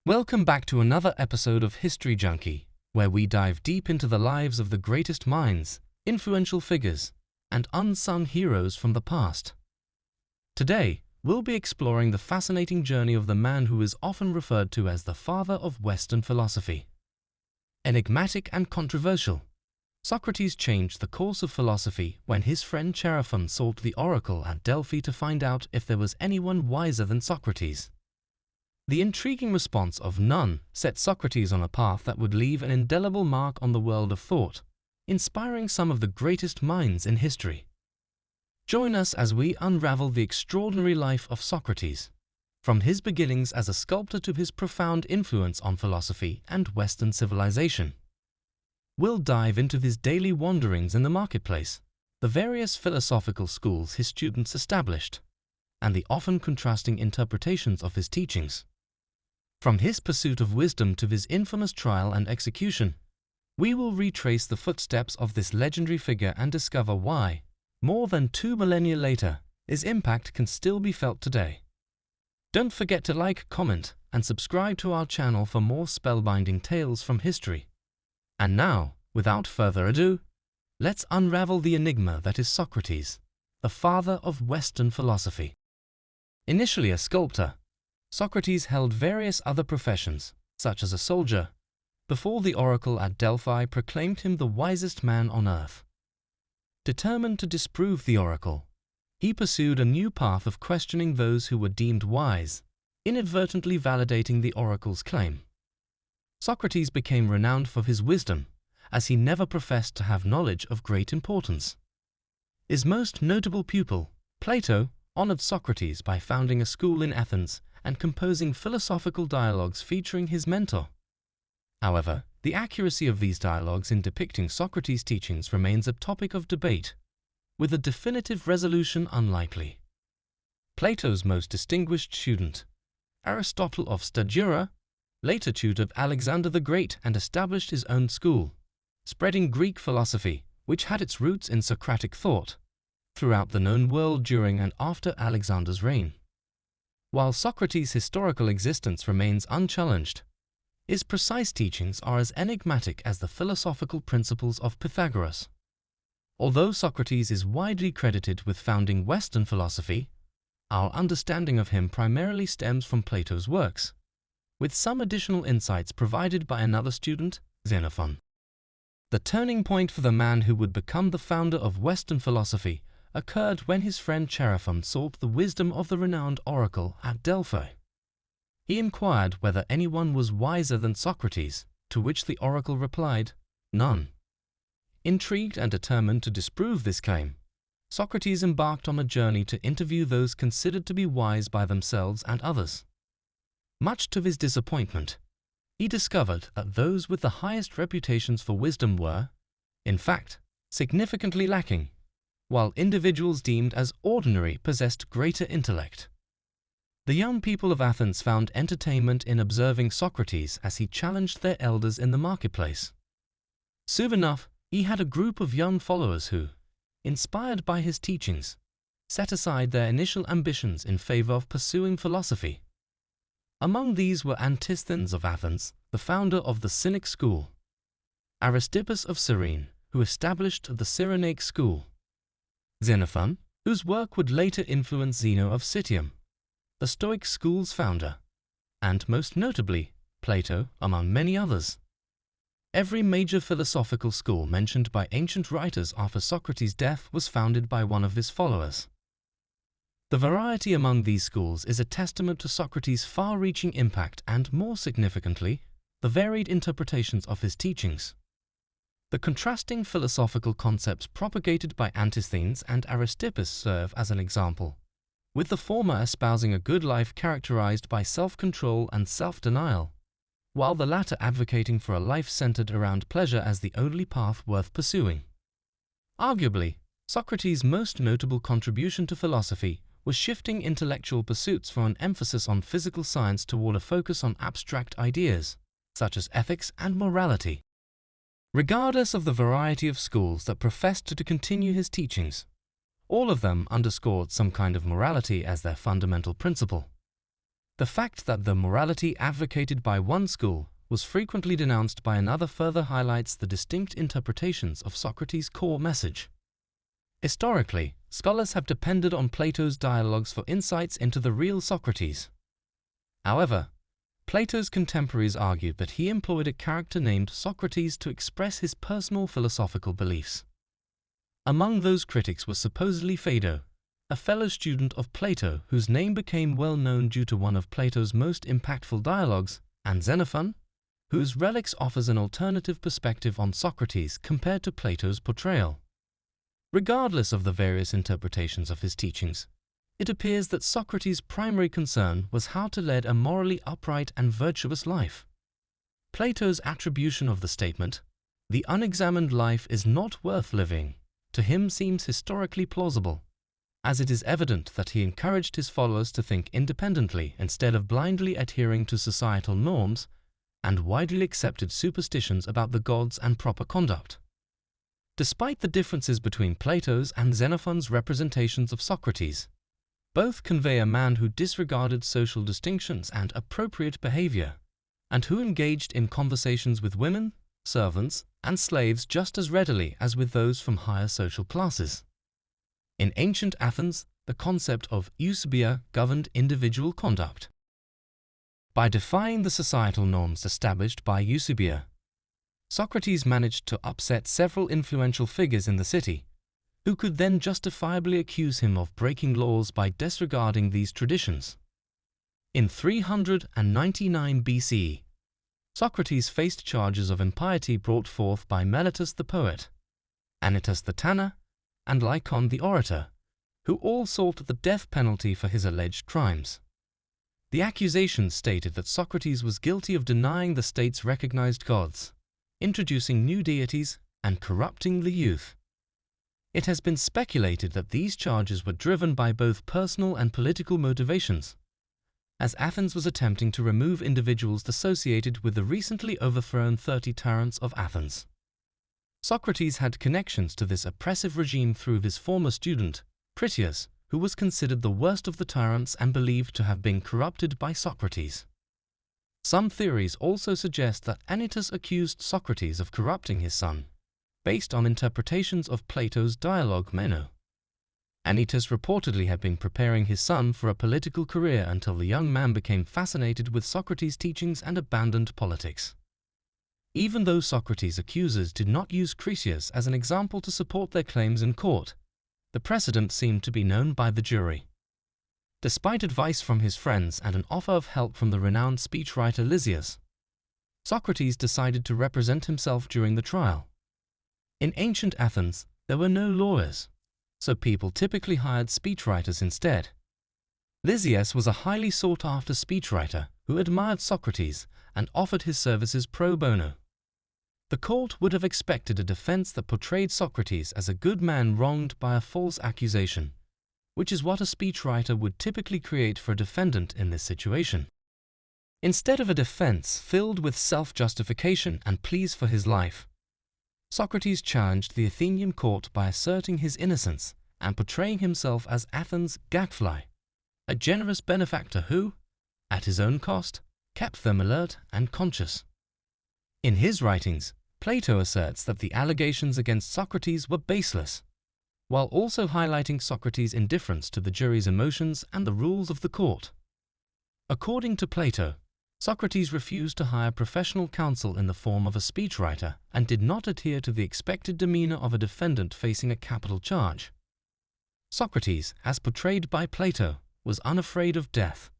Welcome back to another episode of History Junkie, where we dive deep into the lives of the greatest minds, influential figures, and unsung heroes from the past. Today, we'll be exploring the fascinating journey of the man who is often referred to as the father of Western philosophy. Enigmatic and controversial, Socrates changed the course of philosophy when his friend Chaerephon sought the oracle at Delphi to find out if there was anyone wiser than Socrates. The intriguing response of none set Socrates on a path that would leave an indelible mark on the world of thought, inspiring some of the greatest minds in history. Join us as we unravel the extraordinary life of Socrates, from his beginnings as a sculptor to his profound influence on philosophy and Western civilization. We'll dive into his daily wanderings in the marketplace, the various philosophical schools his students established, and the often contrasting interpretations of his teachings. From his pursuit of wisdom to his infamous trial and execution, we will retrace the footsteps of this legendary figure and discover why, more than 2 millennia later, his impact can still be felt today. Don't forget to like, comment, and subscribe to our channel for more spellbinding tales from history. And now, without further ado, let's unravel the enigma that is Socrates, the father of Western philosophy. Initially a sculptor, Socrates held various other professions, such as a soldier, before the oracle at Delphi proclaimed him the wisest man on earth. Determined to disprove the oracle, he pursued a new path of questioning those who were deemed wise, inadvertently validating the oracle's claim. Socrates became renowned for his wisdom, as he never professed to have knowledge of great importance. His most notable pupil, Plato, honored Socrates by founding a school in Athens and composing philosophical dialogues featuring his mentor. However, the accuracy of these dialogues in depicting Socrates' teachings remains a topic of debate, with a definitive resolution unlikely. Plato's most distinguished student, Aristotle of Stagira, later tutored Alexander the Great and established his own school, spreading Greek philosophy, which had its roots in Socratic thought, throughout the known world during and after Alexander's reign. While Socrates' historical existence remains unchallenged, his precise teachings are as enigmatic as the philosophical principles of Pythagoras. Although Socrates is widely credited with founding Western philosophy, our understanding of him primarily stems from Plato's works, with some additional insights provided by another student, Xenophon. The turning point for the man who would become the founder of Western philosophy occurred when his friend Chaerephon sought the wisdom of the renowned oracle at Delphi. He inquired whether anyone was wiser than Socrates, to which the oracle replied, "None." Intrigued and determined to disprove this claim, Socrates embarked on a journey to interview those considered to be wise by themselves and others. Much to his disappointment, he discovered that those with the highest reputations for wisdom were, in fact, significantly lacking, while individuals deemed as ordinary possessed greater intellect. The young people of Athens found entertainment in observing Socrates as he challenged their elders in the marketplace. Soon enough, he had a group of young followers who, inspired by his teachings, set aside their initial ambitions in favor of pursuing philosophy. Among these were Antisthenes of Athens, the founder of the Cynic school; Aristippus of Cyrene, who established the Cyrenaic school; Xenophon, whose work would later influence Zeno of Citium, the Stoic school's founder; and most notably, Plato, among many others. Every major philosophical school mentioned by ancient writers after Socrates' death was founded by one of his followers. The variety among these schools is a testament to Socrates' far-reaching impact and, more significantly, the varied interpretations of his teachings. The contrasting philosophical concepts propagated by Antisthenes and Aristippus serve as an example, with the former espousing a good life characterized by self-control and self-denial, while the latter advocating for a life centered around pleasure as the only path worth pursuing. Arguably, Socrates' most notable contribution to philosophy was shifting intellectual pursuits from an emphasis on physical science toward a focus on abstract ideas, such as ethics and morality. Regardless of the variety of schools that professed to continue his teachings, all of them underscored some kind of morality as their fundamental principle. The fact that the morality advocated by one school was frequently denounced by another further highlights the distinct interpretations of Socrates' core message. Historically, scholars have depended on Plato's dialogues for insights into the real Socrates. However, Plato's contemporaries argued that he employed a character named Socrates to express his personal philosophical beliefs. Among those critics was supposedly Phaedo, a fellow student of Plato whose name became well known due to one of Plato's most impactful dialogues, and Xenophon, whose relics offers an alternative perspective on Socrates compared to Plato's portrayal. Regardless of the various interpretations of his teachings, it appears that Socrates' primary concern was how to lead a morally upright and virtuous life. Plato's attribution of the statement, "The unexamined life is not worth living," to him seems historically plausible, as it is evident that he encouraged his followers to think independently instead of blindly adhering to societal norms and widely accepted superstitions about the gods and proper conduct. Despite the differences between Plato's and Xenophon's representations of Socrates, both convey a man who disregarded social distinctions and appropriate behavior, and who engaged in conversations with women, servants, and slaves just as readily as with those from higher social classes. In ancient Athens, the concept of eusebia governed individual conduct. By defying the societal norms established by eusebia, Socrates managed to upset several influential figures in the city, who could then justifiably accuse him of breaking laws by disregarding these traditions. In 399 BCE, Socrates faced charges of impiety brought forth by Meletus the poet, Anytus the tanner, and Lycon the orator, who all sought the death penalty for his alleged crimes. The accusations stated that Socrates was guilty of denying the state's recognized gods, introducing new deities, and corrupting the youth. It has been speculated that these charges were driven by both personal and political motivations, as Athens was attempting to remove individuals associated with the recently overthrown 30 tyrants of Athens. Socrates had connections to this oppressive regime through his former student, Critias, who was considered the worst of the tyrants and believed to have been corrupted by Socrates. Some theories also suggest that Anytus accused Socrates of corrupting his son, based on interpretations of Plato's dialogue Meno. Anytus reportedly had been preparing his son for a political career until the young man became fascinated with Socrates' teachings and abandoned politics. Even though Socrates' accusers did not use Critias as an example to support their claims in court, the precedent seemed to be known by the jury. Despite advice from his friends and an offer of help from the renowned speechwriter Lysias, Socrates decided to represent himself during the trial. In ancient Athens, there were no lawyers, so people typically hired speechwriters instead. Lysias was a highly sought-after speechwriter who admired Socrates and offered his services pro bono. The court would have expected a defense that portrayed Socrates as a good man wronged by a false accusation, which is what a speechwriter would typically create for a defendant in this situation. Instead of a defense filled with self-justification and pleas for his life, Socrates challenged the Athenian court by asserting his innocence and portraying himself as Athens' gadfly, a generous benefactor who, at his own cost, kept them alert and conscious. In his writings, Plato asserts that the allegations against Socrates were baseless, while also highlighting Socrates' indifference to the jury's emotions and the rules of the court. According to Plato, Socrates refused to hire professional counsel in the form of a speechwriter and did not adhere to the expected demeanor of a defendant facing a capital charge. Socrates, as portrayed by Plato, was unafraid of death.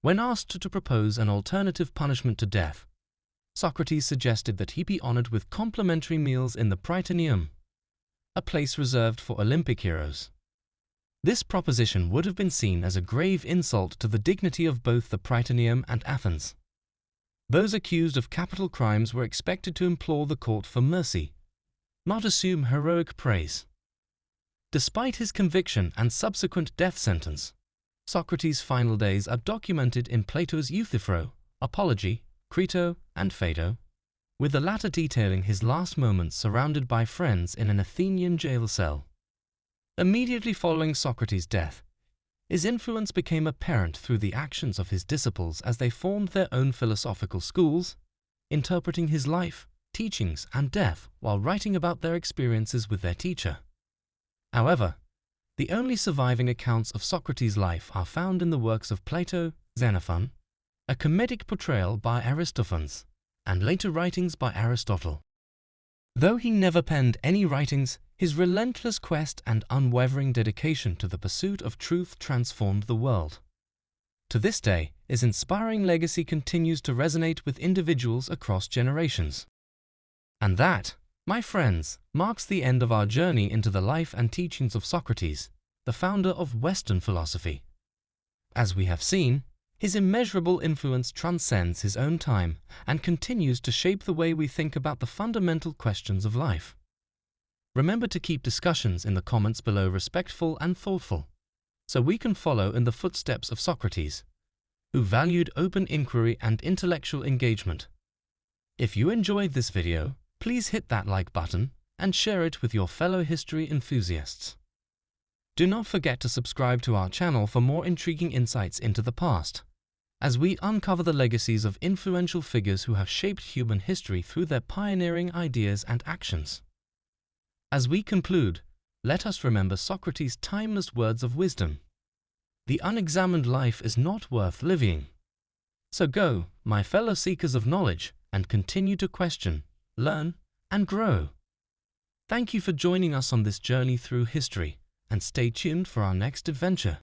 When asked to propose an alternative punishment to death, Socrates suggested that he be honored with complimentary meals in the Prytaneum, a place reserved for Olympic heroes. This proposition would have been seen as a grave insult to the dignity of both the Prytaneum and Athens. Those accused of capital crimes were expected to implore the court for mercy, not assume heroic praise. Despite his conviction and subsequent death sentence, Socrates' final days are documented in Plato's Euthyphro, Apology, Crito, and Phaedo, with the latter detailing his last moments surrounded by friends in an Athenian jail cell. Immediately following Socrates' death, his influence became apparent through the actions of his disciples as they formed their own philosophical schools, interpreting his life, teachings, and death while writing about their experiences with their teacher. However, the only surviving accounts of Socrates' life are found in the works of Plato, Xenophon, a comedic portrayal by Aristophanes, and later writings by Aristotle. Though he never penned any writings, his relentless quest and unwavering dedication to the pursuit of truth transformed the world. To this day, his inspiring legacy continues to resonate with individuals across generations. And that, my friends, marks the end of our journey into the life and teachings of Socrates, the founder of Western philosophy. As we have seen, his immeasurable influence transcends his own time and continues to shape the way we think about the fundamental questions of life. Remember to keep discussions in the comments below respectful and thoughtful, so we can follow in the footsteps of Socrates, who valued open inquiry and intellectual engagement. If you enjoyed this video, please hit that like button and share it with your fellow history enthusiasts. Do not forget to subscribe to our channel for more intriguing insights into the past, as we uncover the legacies of influential figures who have shaped human history through their pioneering ideas and actions. As we conclude, let us remember Socrates' timeless words of wisdom. The unexamined life is not worth living. So go, my fellow seekers of knowledge, and continue to question, learn, and grow. Thank you for joining us on this journey through history, and stay tuned for our next adventure.